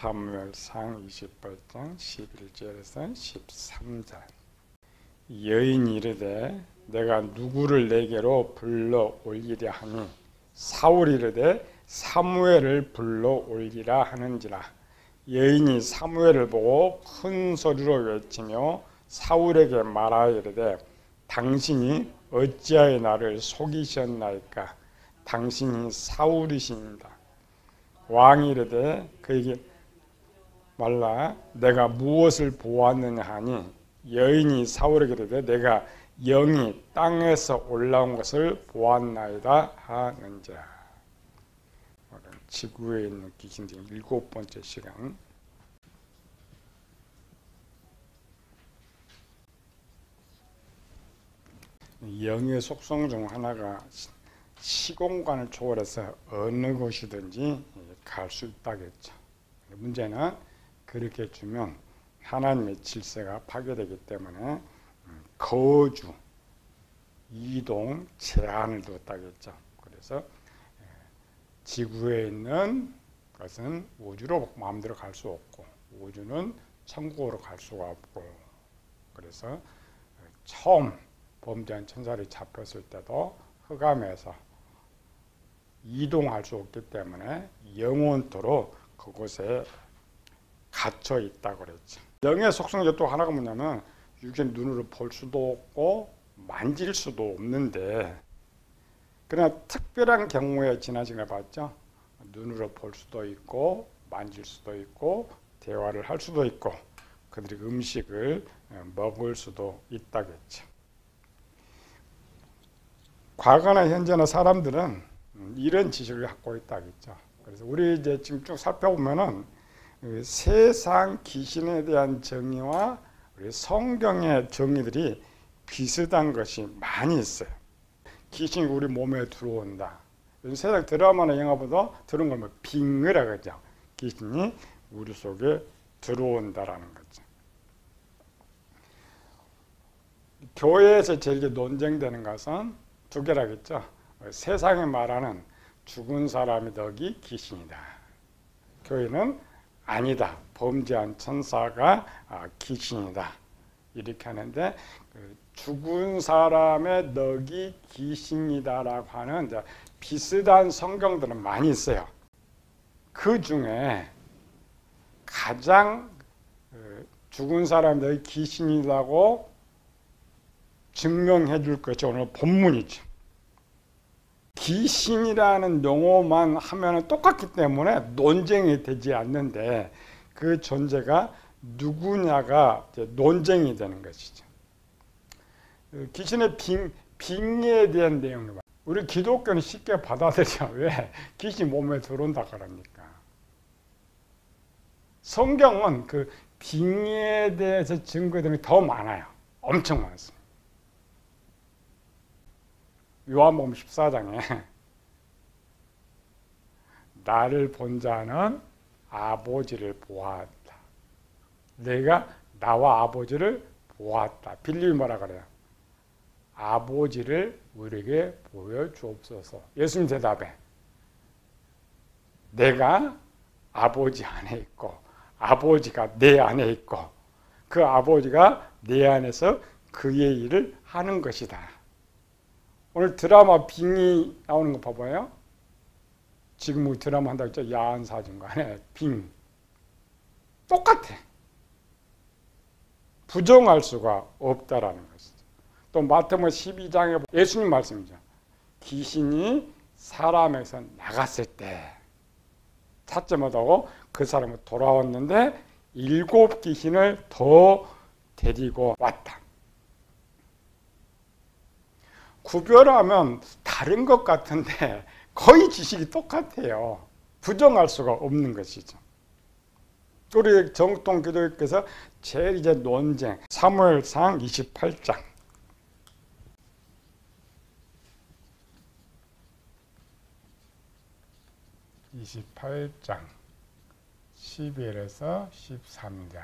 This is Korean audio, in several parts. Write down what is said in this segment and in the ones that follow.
사무엘상 28장 11절에서 13절. 여인이 이르되 내가 누구를 내게로 불러 올리랴 하니 사울이 이르되 사무엘을 불러 올리라 하는지라. 여인이 사무엘을 보고 큰 소리로 외치며 사울에게 말하여 이르되 당신이 어찌하여 나를 속이셨나이까. 당신이 사울이시니이다. 왕이 이르되 그에게 말라 내가 무엇을 보았느냐 하니 여인이 사울에게 이르되 내가 영이 땅에서 올라온 것을 보았나이다 하는지라. 지구에 있는 귀신 중 7번째 시간. 영의 속성 중 하나가 시공간을 초월해서 어느 곳이든지 갈 수 있다겠죠. 문제는 그렇게 주면 하나님의 질서가 파괴되기 때문에 거주, 이동, 제한을 두었다겠죠. 그래서 지구에 있는 것은 우주로 마음대로 갈 수 없고 우주는 천국으로 갈 수가 없고, 그래서 처음 범죄한 천사들이 잡혔을 때도 흑암에서 이동할 수 없기 때문에 영원토록 그곳에 갇혀 있다고 그랬죠. 영의 속성 중 또 하나가 뭐냐면 육신 눈으로 볼 수도 없고 만질 수도 없는데, 그러나 특별한 경우에 지난 시간에 봤죠. 눈으로 볼 수도 있고 만질 수도 있고 대화를 할 수도 있고 그들이 음식을 먹을 수도 있다겠죠. 과거나 현재나 사람들은 이런 지식을 갖고 있다겠죠. 그래서 우리 이제 지금 쭉 살펴보면은 세상 귀신에 대한 정의와 우리 성경의 정의들이 비슷한 것이 많이 있어요. 귀신이 우리 몸에 들어온다. 요즘 세상 드라마나 영화보다 들은 걸 빙의라 그러죠. 귀신이 우리 속에 들어온다라는 거죠. 교회에서 제일 논쟁되는 것은 두 개라겠죠. 세상에 말하는 죽은 사람의 덕이 귀신이다. 교회는 아니다. 범죄한 천사가 귀신이다. 이렇게 하는데 죽은 사람의 덕이 귀신이다라고 하는 비슷한 성경들은 많이 있어요. 그 중에 가장 죽은 사람의 덕이 귀신이라고 증명해 줄 것이 오늘 본문이죠. 귀신이라는 용어만 하면 똑같기 때문에 논쟁이 되지 않는데 그 존재가 누구냐가 이제 논쟁이 되는 것이죠. 귀신의 빙의에 대한 내용을 우리 기독교는 쉽게 받아들여. 왜? 귀신 몸에 들어온다 그러니까. 성경은 그 빙의에 대해서 증거들이 더 많아요. 엄청 많습니다. 요한복음 14장에 나를 본 자는 아버지를 보았다. 내가 나와 아버지를 보았다. 빌립이 뭐라 그래요? 아버지를 우리에게 보여주옵소서. 예수님 대답해. 내가 아버지 안에 있고 아버지가 내 안에 있고 그 아버지가 내 안에서 그의 일을 하는 것이다. 오늘 드라마 빙이 나오는 거 봐봐요. 지금 우리 드라마 한다고 했죠. 야한 사진관에 빙. 똑같아. 부정할 수가 없다라는 것이죠. 또 마태복음 12장에 예수님 말씀이죠. 귀신이 사람에서 나갔을 때 찾지 못하고 그 사람은 돌아왔는데 7 귀신을 더 데리고 왔다. 구별하면 다른 것 같은데 거의 지식이 똑같아요. 부정할 수가 없는 것이죠. 우리 정통 기독교께서 제일 이제 논쟁 사무엘상 28장 11에서 13절.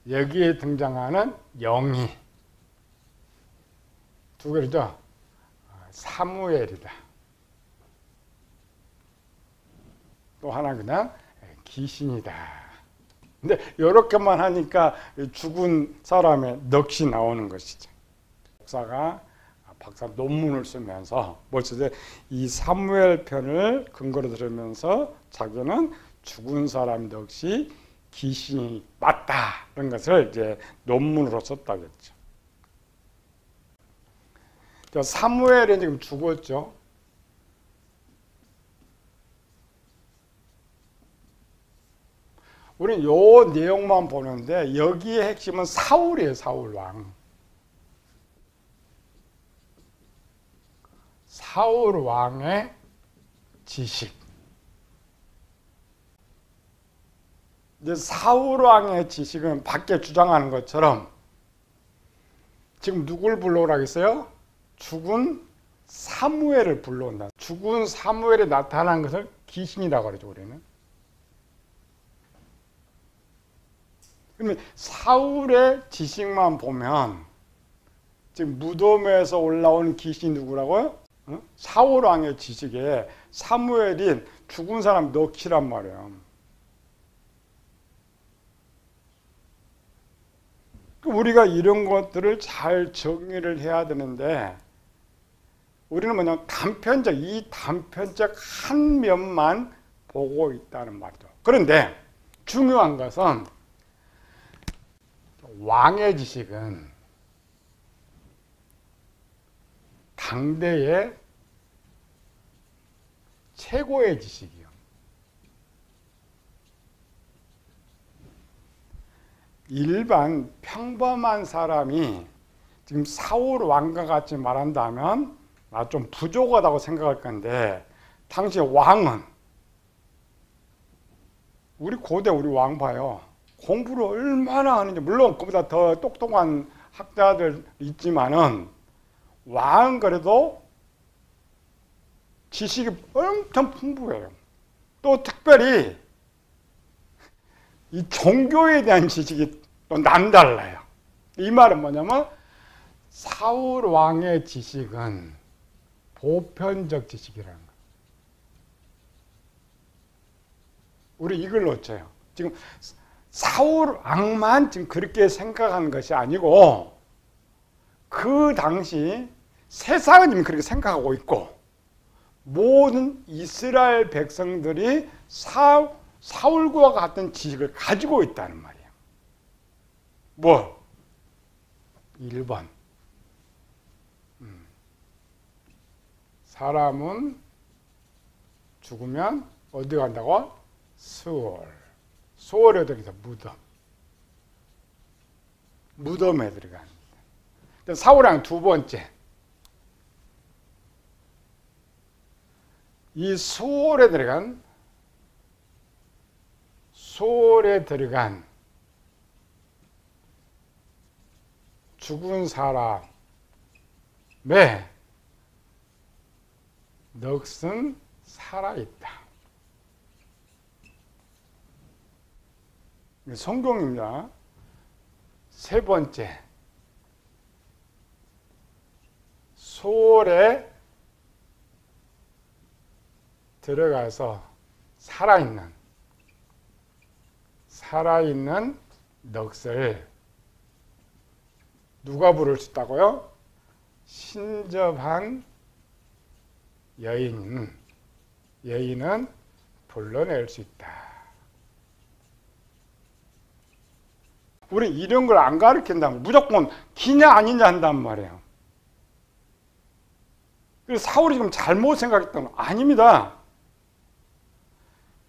여기에 등장하는 영이 두 개죠. 사무엘이다. 또 하나 그냥 귀신이다. 근데 이렇게만 하니까 죽은 사람의 넋이 나오는 것이죠. 목사가 박사 논문을 쓰면서 벌써 이 사무엘 편을 근거로 들으면서 자기는 죽은 사람 넋이 귀신이 맞다는 것을 이제 논문으로 썼다겠죠. 사무엘이 지금 죽었죠. 우리는 요 내용만 보는데 여기의 핵심은 사울이에요. 사울 왕. 사울 왕의 지식. 이제 사울 왕의 지식은 밖에 주장하는 것처럼 지금 누굴 불러오라고 했어요? 죽은 사무엘을 불러온다. 죽은 사무엘이 나타난 것을 귀신이라고 그러죠, 우리는. 그러면 사울의 지식만 보면 지금 무덤에서 올라온 귀신이 누구라고요? 사울 왕의 지식에 사무엘인 죽은 사람 넋이란 말이에요. 우리가 이런 것들을 잘 정리를 해야 되는데 우리는 뭐냐 단편적, 이 단편적 한 면만 보고 있다는 말이죠. 그런데 중요한 것은 왕의 지식은 당대의 최고의 지식이요. 일반 평범한 사람이 지금 사울 왕과 같이 말한다면 좀 부족하다고 생각할 건데 당시 왕은 우리 고대 우리 왕 봐요. 공부를 얼마나 하는지 물론 그보다 더 똑똑한 학자들 있지만은 왕은 그래도 지식이 엄청 풍부해요. 또 특별히 이 종교에 대한 지식이 또 남달라요. 이 말은 뭐냐면 사울 왕의 지식은 보편적 지식이라는 거예요. 우리 이걸 놓쳐요. 지금 사울 왕만 지금 그렇게 생각한 것이 아니고 그 당시 세상은 지금 그렇게 생각하고 있고 모든 이스라엘 백성들이 사울과 같은 지식을 가지고 있다는 말이에요. 뭐? 1번. 사람은 죽으면 어디 간다고? 수월. 수월에 들어가서 무덤. 무덤에 들어갑니다. 사울왕 두 번째. 이 수월에 들어간 죽은 사람의 넋은 살아있다. 성경입니다. 세 번째, 소홀에 들어가서 살아있는 넋을 누가 부를 수 있다고요? 신접한 여인은 불러낼 수 있다. 우리 이런 걸 안 가르친다면 무조건 기냐 아니냐 한단 말이에요. 그래서 사울이 지금 잘못 생각했던 건 아닙니다.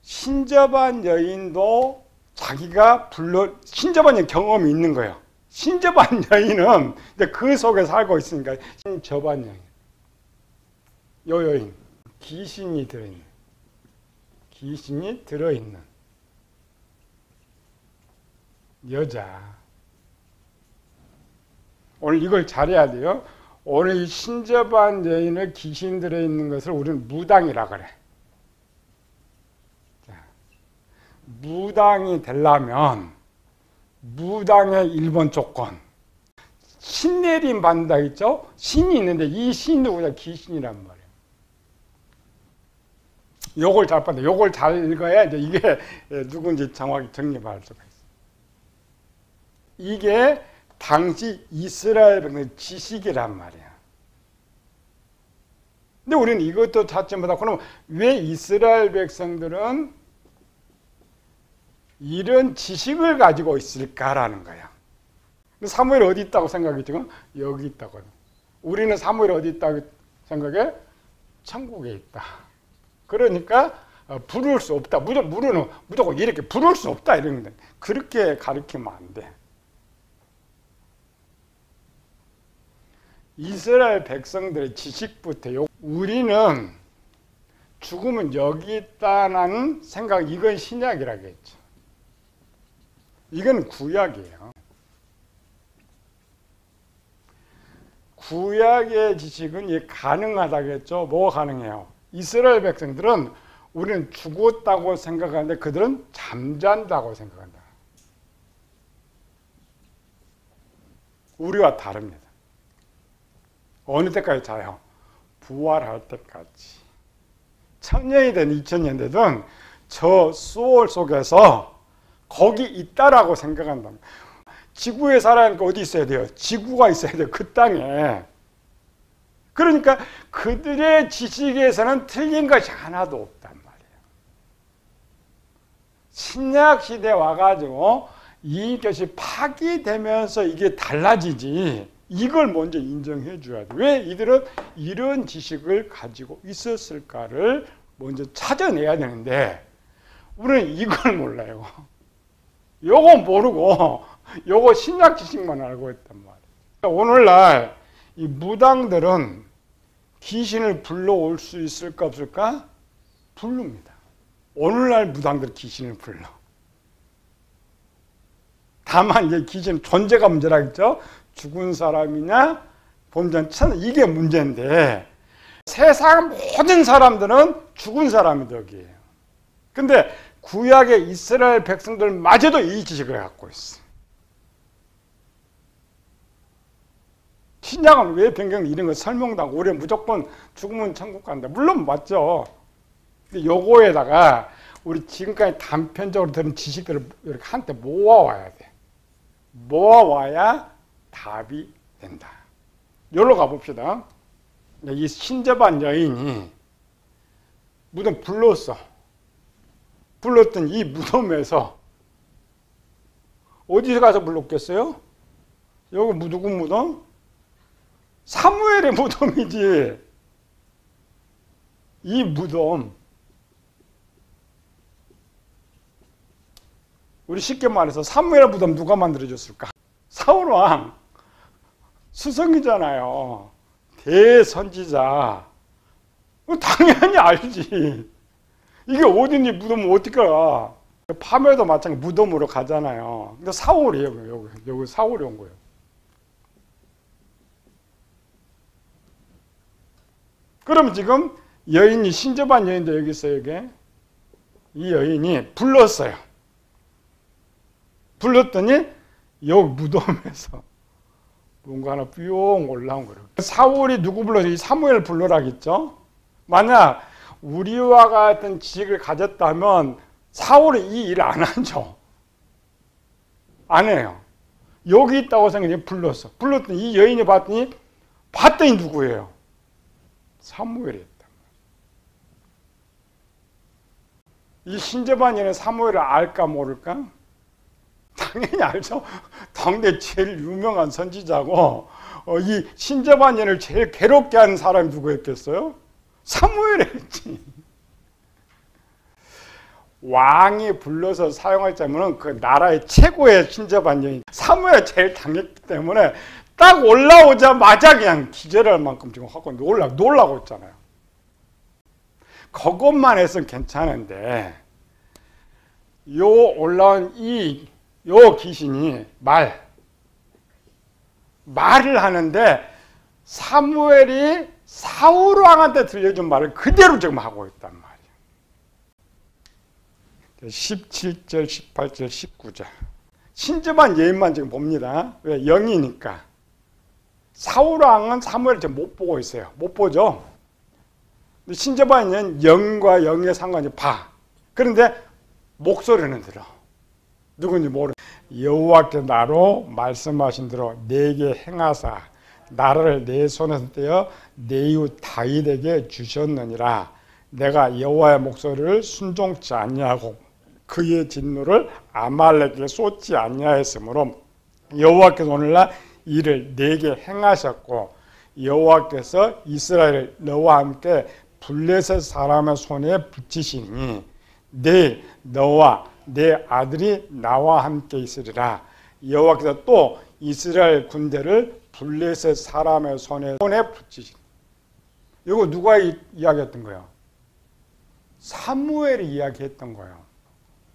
신접한 여인도 자기가 신접한 여인 경험이 있는 거예요. 신접한 여인은 그 속에 살고 있으니까 신접한 여인. 요 여인, 귀신이 들어있는 여자. 오늘 이걸 잘해야 돼요. 오늘 이 신접한 여인의 귀신 들어있는 것을 우리는 무당이라 그래. 자, 무당이 되려면 무당의 1번 조건. 신내림 받는다 했죠? 신이 있는데 이 신이 누구냐? 귀신이란 말이에요. 요걸 잘 봤는데 요걸 잘 읽어야 이제 이게 누군지 정확히 정립할 수가 있어요. 이게 당시 이스라엘 백성의 지식이란 말이야. 근데 우리는 이것도 찾지 못하고, 그럼 왜 이스라엘 백성들은 이런 지식을 가지고 있을까라는 거야. 사무엘이 어디 있다고 생각해? 지금 여기 있다고. 우리는 사무엘이 어디 있다고 생각해? 천국에 있다. 그러니까 부를 수 없다. 무조건 이렇게 부를 수 없다 이런 건데, 그렇게 가르치면 안 돼. 이스라엘 백성들의 지식부터 우리는 죽으면 여기 있다는 생각, 이건 신약이라겠죠. 이건 구약이에요. 구약의 지식은 가능하다겠죠. 뭐가 가능해요? 이스라엘 백성들은 우리는 죽었다고 생각하는데 그들은 잠잔다고 생각한다. 우리와 다릅니다. 어느 때까지 자요? 부활할 때까지. 1000년이 된 2000년 되든 저 수월 속에서 거기 있다라고 생각한다. 지구에 살아니까 어디 있어야 돼요? 지구가 있어야 돼요. 그 땅에. 그러니까 그들의 지식에서는 틀린 것이 하나도 없단 말이에요. 신약 시대에 와가지고 이것이 파기되면서 이게 달라지지. 이걸 먼저 인정해 줘야 돼. 왜 이들은 이런 지식을 가지고 있었을까를 먼저 찾아내야 되는데 우리는 이걸 몰라요. 요거 모르고 요거 신약 지식만 알고 있단 말이에요. 오늘날 이 무당들은 귀신을 불러올 수 있을까 없을까? 부릅니다. 오늘날 무당들 귀신을 불러. 다만 이제 귀신 존재가 문제라겠죠. 죽은 사람이냐 범죄한 천, 이게 문제인데 세상 모든 사람들은 죽은 사람이 덕이에요. 근데 구약의 이스라엘 백성들마저도 이 지식을 갖고 있어. 신약은 왜 변경 이런 거 설명도 하고 우리 무조건 죽으면 천국 간다. 물론 맞죠. 근데 요거에다가 우리 지금까지 단편적으로 들은 지식들을 이렇게 한때 모아와야 돼. 모아와야 답이 된다. 여기로 가봅시다. 이 신접한 여인이 무덤 불렀어. 불렀던 이 무덤에서 어디서 가서 불렀겠어요? 여기 누구 무덤? 사무엘의 무덤이지. 이 무덤. 우리 쉽게 말해서 사무엘의 무덤 누가 만들어줬을까? 사울왕. 수성이잖아요. 대선지자. 당연히 알지. 이게 어딘지 무덤은 어떻게 알아? 파묘도 마찬가지 무덤으로 가잖아요. 근데 사울이에요. 여기 사울이 온 거예요. 그럼 지금 여인이 신접한 여인도 여기 있어요. 여기. 이 여인이 불렀어요. 불렀더니 여기 무덤에서 뭔가 하나 뿅 올라온 거예요. 사울이 누구 불러서 이 사무엘 불러라겠죠? 만약 우리와 같은 지식을 가졌다면 사울이 이 일을 안 하죠. 안 해요. 여기 있다고 생각해 불렀어. 불렀더니 이 여인이 봤더니 누구예요? 사무엘이었다. 이 신접한 여인은 사무엘을 알까 모를까? 당연히 알죠. 당대 제일 유명한 선지자고 이 신접한 여인을 제일 괴롭게 하는 사람이 누구였겠어요? 사무엘이었지. 왕이 불러서 사용하자면 그 나라의 최고의 신접한 여인 사무엘이 제일 당했기 때문에 딱 올라오자마자 그냥 기절할 만큼 지금 하고 놀라고 있잖아요. 그것만 했으면 괜찮은데 요 올라온 요 귀신이 말을 하는데 사무엘이 사울 왕한테 들려준 말을 그대로 지금 하고 있단 말이에요. 17절, 18절, 19절. 신접한 여인만 지금 봅니다. 왜? 영이니까. 사울 왕은 사무엘을 지금 못 보고 있어요. 못 보죠. 신접하는 영과 영의 상관이 봐. 그런데 목소리는 들어. 누군지 모르. 여호와께서 나로 말씀하신 대로 내게 행하사 나라를 내 손에서 떼어 내 이웃 다윗에게 주셨느니라. 내가 여호와의 목소리를 순종치 아니하고 그의 진노를 아말렉에게 쏟지 아니하였으므로 여호와께서 오늘날 이를 내게 행하셨고 여호와께서 이스라엘을 너와 함께 블레셋 사람의 손에 붙이시니 내일 너와 내 아들이 나와 함께 있으리라. 여호와께서 또 이스라엘 군대를 블레셋 사람의 손에 붙이시니. 이거 누가 이야기했던 거예요? 사무엘이 이야기했던 거예요.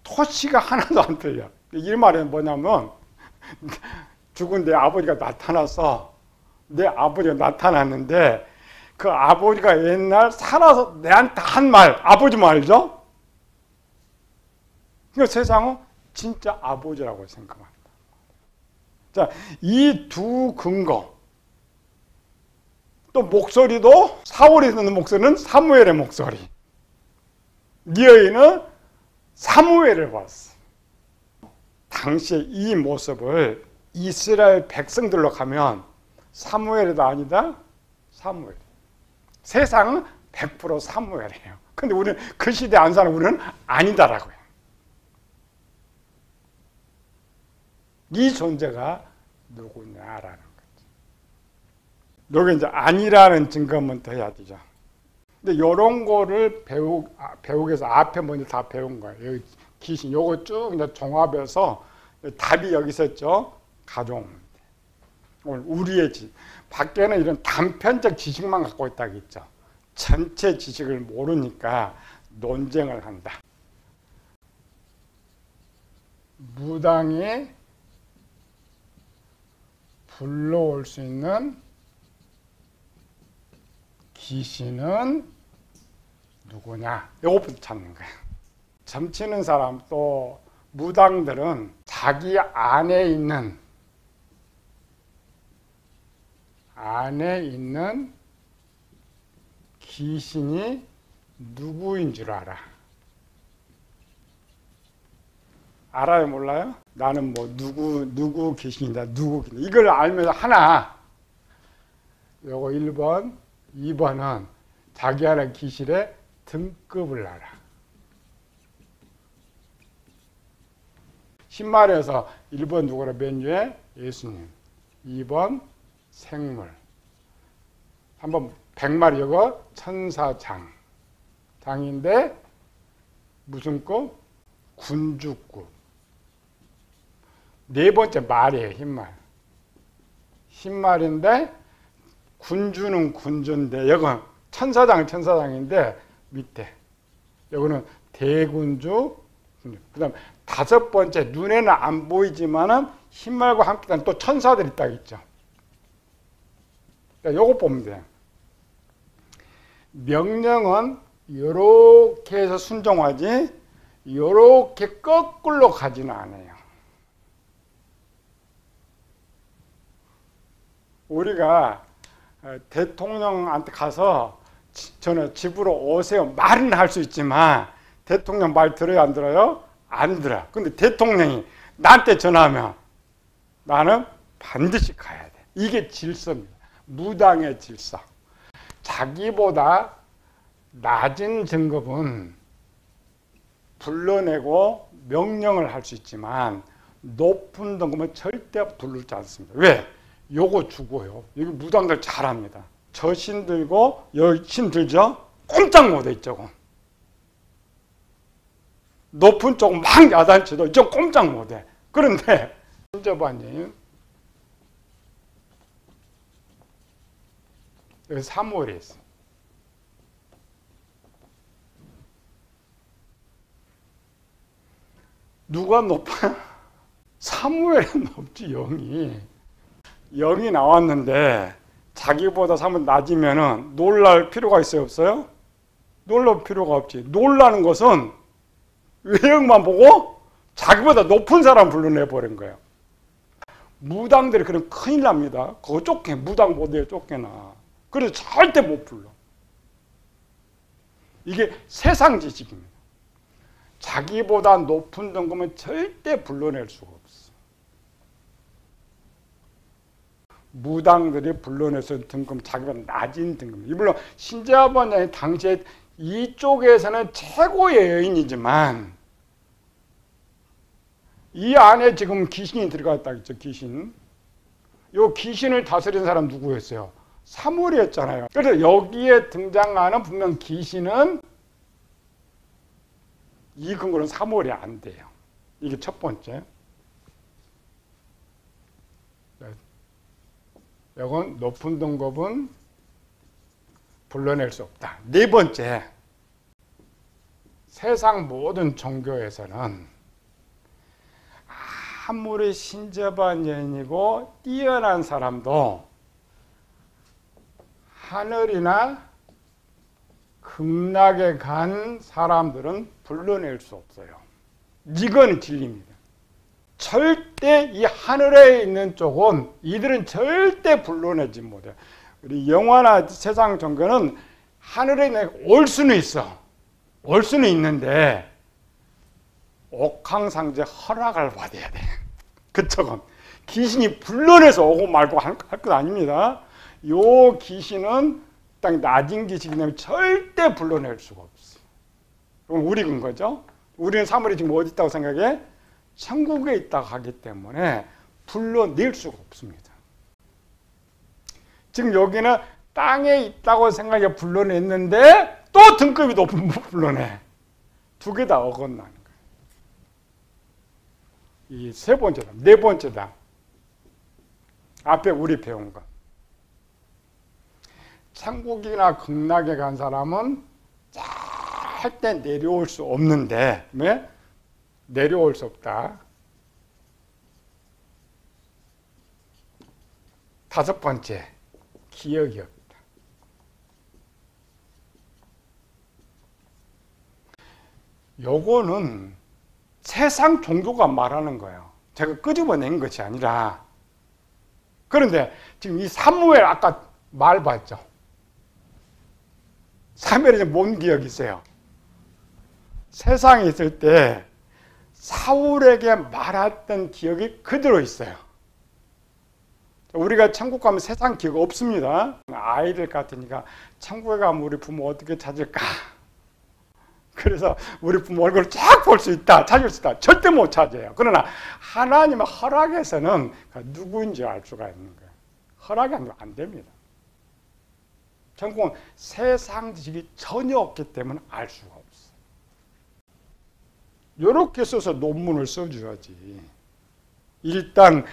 토시가 하나도 안 틀려. 이 말은 뭐냐면 죽은 내 아버지가 나타나서 내 아버지가 나타났는데 그 아버지가 옛날 살아서 내한테 한 말, 아버지 말이죠? 그러니까 세상은 진짜 아버지라고 생각합니다. 자, 이 두 근거. 또 목소리도 사울이 듣는 목소리는 사무엘의 목소리. 니어이는 사무엘을 봤어. 당시에 이 모습을 이스라엘 백성들로 가면 사무엘이다 아니다? 사무엘. 세상은 100% 사무엘이에요. 근데 우리는 그 시대에 안 사는 우리는 아니다라고요. 이 존재가 누구냐라는 거죠. 여기 이제 아니라는 증거만 더 해야 되죠. 근데 이런 거를 배우기 위해서 앞에 먼저 다 배운 거예요. 여기 귀신, 요거 쭉 이제 종합해서 답이 여기 있었죠. 가져오면 돼. 오늘 우리의 밖에는 이런 단편적 지식만 갖고 있다고 했죠. 전체 지식을 모르니까 논쟁을 한다. 무당이 불러올 수 있는 귀신은 누구냐? 이것부터 찾는 거예요. 점치는 사람 또 무당들은 자기 안에 있는 귀신이 누구인 줄 알아. 알아요? 몰라요? 나는 뭐 누구 귀신이다. 누구 귀신. 이걸 알면서 하나. 요거 1번, 2번은 자기 안에 귀신의 등급을 알아. 신말에서 1번 누구라 맨 위에 예수님. 2번 생물. 3번 백마리 이거 천사장. 장인데 무슨 급? 군주급. 네 번째 말이에요. 흰말. 흰말인데 군주는 군주인데 여기는 천사장인데 밑에 여기는 대군주. 그 다음 5번째 눈에는 안 보이지만은 흰말과 함께 다니는 또 천사들이 딱 있죠. 요거 보면 돼요. 명령은 요렇게 해서 순종하지 요렇게 거꾸로 가지는 않아요. 우리가 대통령한테 가서 저는 집으로 오세요 말은 할 수 있지만 대통령 말 들어요 안 들어요? 안 들어. 근데 대통령이 나한테 전화하면 나는 반드시 가야 돼. 이게 질서입니다. 무당의 질서. 자기보다 낮은 등급은 불러내고 명령을 할 수 있지만 높은 등급은 절대 부르지 않습니다. 왜? 요거 주고요. 여기 무당들 잘합니다. 저 신 들고 여기 신 들죠? 꼼짝 못해 이쪽은. 높은 쪽은 막 야단쳐도 이쪽 꼼짝 못해. 그런데 신접하님 여기 사무엘이 있어. 누가 높아? 사무엘은 높지. 영이 나왔는데 자기보다 사무엘 낮으면은 놀랄 필요가 있어요 없어요? 놀랄 필요가 없지. 놀라는 것은 외형만 보고 자기보다 높은 사람 불러내버린 거예요. 무당들이 그럼 큰일 납니다. 그거 쫓겨. 무당 모델에 쫓겨나. 그래서 절대 못 불러. 이게 세상 지식입니다. 자기보다 높은 등급은 절대 불러낼 수가 없어. 무당들이 불러내서 등급, 자기보다 낮은 등급. 물론 신재화번장이 당시에 이쪽에서는 최고의 여인이지만 이 안에 지금 귀신이 들어갔다 했죠. 귀신. 이 귀신을 다스리는 사람 누구였어요? 사무엘이었잖아요. 그래서 여기에 등장하는 분명 귀신은 이 근거는 사무엘이 안 돼요. 이게 첫 번째. 이건 높은 등급은 불러낼 수 없다. 네 번째, 세상 모든 종교에서는 아무리 신접한 여인이고 뛰어난 사람도 하늘이나 극락에 간 사람들은 불러낼 수 없어요. 이건 진리입니다. 절대 이 하늘에 있는 쪽은 이들은 절대 불러내지 못해요. 우리 영화나 세상 종교는 하늘에 올 수는 있어. 올 수는 있는데 옥황상제 허락을 받아야 돼. 그쪽은 귀신이 불러내서 오고 말고 할 것 아닙니다. 요 귀신은 딱 낮은 귀신이기 때문에 절대 불러낼 수가 없어요. 그럼 우리 근거죠. 우리는 사물이 지금 어디 있다고 생각해? 천국에 있다고 하기 때문에 불러낼 수가 없습니다. 지금 여기는 땅에 있다고 생각해 불러냈는데 또 등급이 높으면 못 불러내. 두 개 다 어긋나는 거예요. 이 세 번째다. 네 번째다. 앞에 우리 배운 거. 천국이나 극락에 간 사람은 절대 내려올 수 없는데 왜? 내려올 수 없다. 다섯 번째, 기억이 없다. 요거는 세상 종교가 말하는 거예요. 제가 끄집어낸 것이 아니라. 그런데 지금 이 사무엘 아까 말 봤죠? 사무엘이 뭔 기억이 있어요? 세상에 있을 때 사울에게 말했던 기억이 그대로 있어요. 우리가 천국 가면 세상 기억 없습니다. 아이들 같으니까 천국에 가면 우리 부모 어떻게 찾을까? 그래서 우리 부모 얼굴을 쫙 볼 수 있다, 찾을 수 있다. 절대 못 찾아요. 그러나 하나님의 허락에서는 누구인지 알 수가 있는 거예요. 허락이 안 됩니다. 천국은 세상 지식이 전혀 없기 때문에 알 수가 없어요. 이렇게 써서 논문을 써줘야지. 일단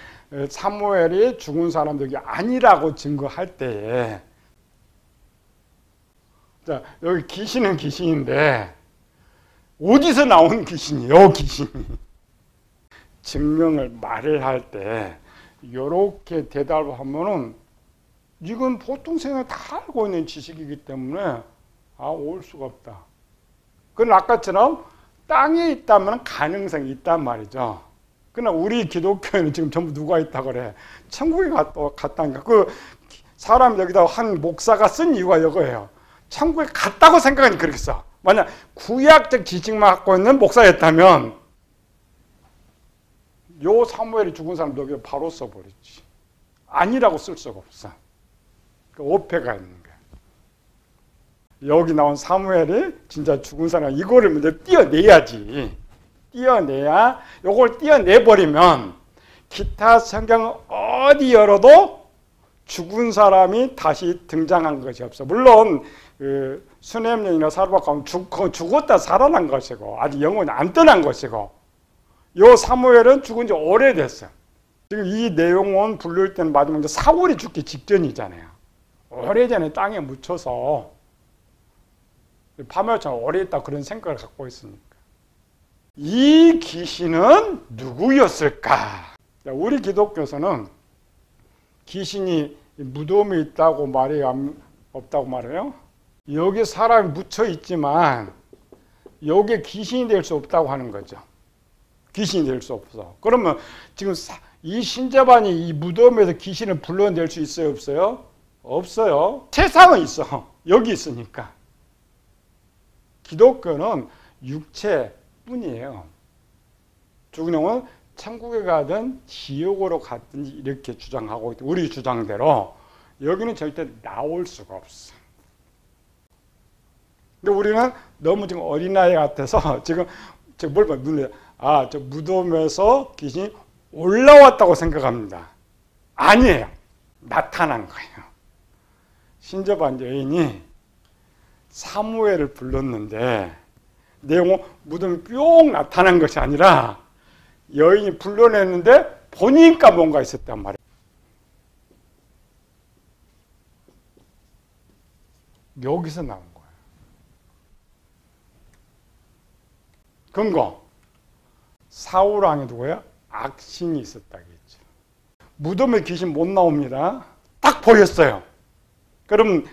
사무엘이 죽은 사람들이 아니라고 증거할 때에, 자, 여기 귀신은 귀신인데 어디서 나온 귀신이요? 귀신이. 증명을 말을 할 때 이렇게 대답을 하면은 이건 보통 생각 다 알고 있는 지식이기 때문에 올 수가 없다. 그건 아까처럼 땅에 있다면 가능성이 있단 말이죠. 그러나 우리 기독교에는 지금 전부 누가 있다 그래? 천국에 갔다니까. 그 사람 여기다 한 목사가 쓴 이유가 이거예요. 천국에 갔다고 생각하니 그렇겠어. 만약 구약적 지식만 갖고 있는 목사였다면 요 사무엘이 죽은 사람 여기 바로 써버렸지. 아니라고 쓸 수가 없어. 그 오패가 있는 거야. 여기 나온 사무엘이 진짜 죽은 사람 이거를 먼저 띄어내야지. 띄어내야, 요걸 띄어내버리면 기타 성경 어디 열어도 죽은 사람이 다시 등장한 것이 없어. 물론 그 수냄년이나 사르밧 가면 죽었다 살아난 것이고 아직 영혼이 안 떠난 것이고, 요 사무엘은 죽은 지 오래됐어. 지금 이 내용은 부를 때는 맞으면 사울이 죽기 직전이잖아요. 오래전에 땅에 묻혀서 파멸처럼 오래 있다 그런 생각을 갖고 있으니까. 이 귀신은 누구였을까? 우리 기독교에서는 귀신이 무덤에 있다고 말해요? 없다고 말해요? 여기 사람이 묻혀 있지만 여기에 귀신이 될 수 없다고 하는 거죠. 귀신이 될 수 없어. 그러면 지금 이 신자반이 이 무덤에서 귀신을 불러낼 수 있어요? 없어요? 없어요. 세상은 있어. 여기 있으니까. 기독교는 육체뿐이에요. 죽은 영은 천국에 가든 지옥으로 갔든지 이렇게 주장하고 있고, 우리 주장대로 여기는 절대 나올 수가 없어. 근데 우리는 너무 지금 어린아이 같아서 지금 뭘 봐, 저 무덤에서 귀신이 올라왔다고 생각합니다. 아니에요. 나타난 거예요. 신접한 여인이 사무엘을 불렀는데 내용은 무덤이 뿅 나타난 것이 아니라 여인이 불러냈는데 보니까 뭔가 있었단 말이에요. 여기서 나온 거예요. 근거. 사울 왕이 누구야? 악신이 있었다겠죠. 무덤에 귀신 못 나옵니다. 딱 보였어요. 그럼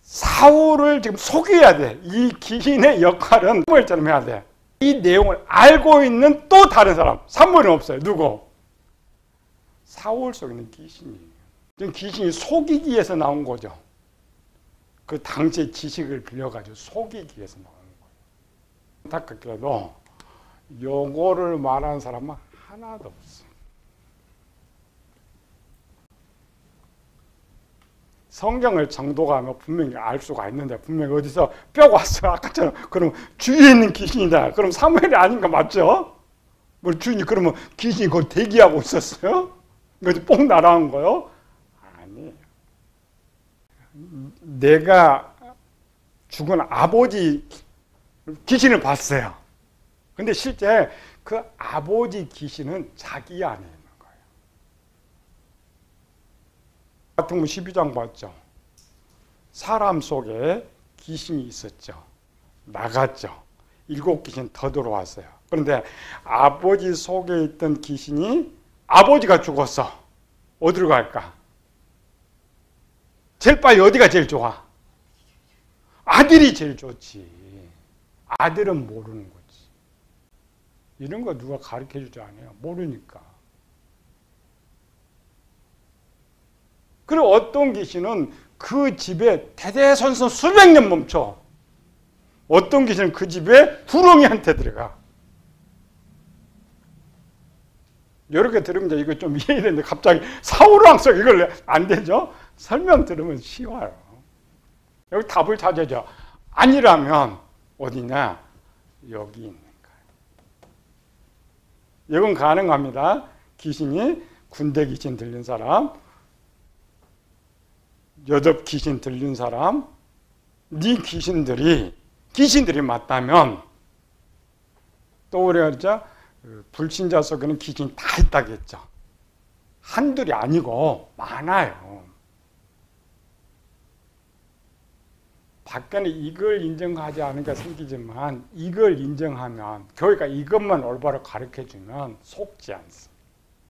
사울을 지금 속여야 돼. 이 귀신의 역할은 사무엘처럼 해야 돼. 이 내용을 알고 있는 또 다른 사람. 사무엘은 없어요. 누구? 사울 속에 있는 귀신이에요. 지금 귀신이 속이기 위해서 나온 거죠. 그 당시의 지식을 빌려가지고 속이기 위해서 나오는 거예요. 안타깝게도 요거를 말하는 사람은 하나도 없어요. 성경을 정독하면 분명히 알 수가 있는데 분명히 어디서 뼈가 왔어. 아까처럼 그럼 주위에 있는 귀신이다. 그럼 사무엘이 아닌가 맞죠? 뭐 주인이 그러면 귀신이 거기 대기하고 있었어요? 이거 뽕 날아간 거요? 아니에요. 내가 죽은 아버지 귀신을 봤어요. 근데 실제 그 아버지 귀신은 자기 안에 있는 거예요. 마태복음 12장 봤죠. 사람 속에 귀신이 있었죠. 나갔죠. 7귀신 더 들어왔어요. 그런데 아버지 속에 있던 귀신이 아버지가 죽었어. 어디로 갈까? 제일 빨리 어디가 제일 좋아? 아들이 제일 좋지. 아들은 모르는 거지. 이런 거 누가 가르쳐주지 않아요. 모르니까. 그리고 어떤 귀신은 그 집에 대대손손 수백 년 멈춰. 어떤 귀신은 그 집에 구렁이한테 들어가. 여러 개 들으면 이거 좀 이해되는데 갑자기 사울왕 속 이걸 안 되죠? 설명 들으면 쉬워요. 여기 답을 찾아줘. 아니라면 어디냐? 여기 있는 거예요. 이건 가능합니다. 귀신이 군대 귀신 들린 사람, 여덟 귀신 들린 사람, 네 귀신들이 맞다면 또 우리가 그랬죠? 불신자 속에는 귀신이 다 있다고 했죠. 한둘이 아니고 많아요. 밖에는 이걸 인정하지 않으니까 생기지만 이걸 인정하면 교회가 이것만 올바로 가르쳐주면 속지 않습니다.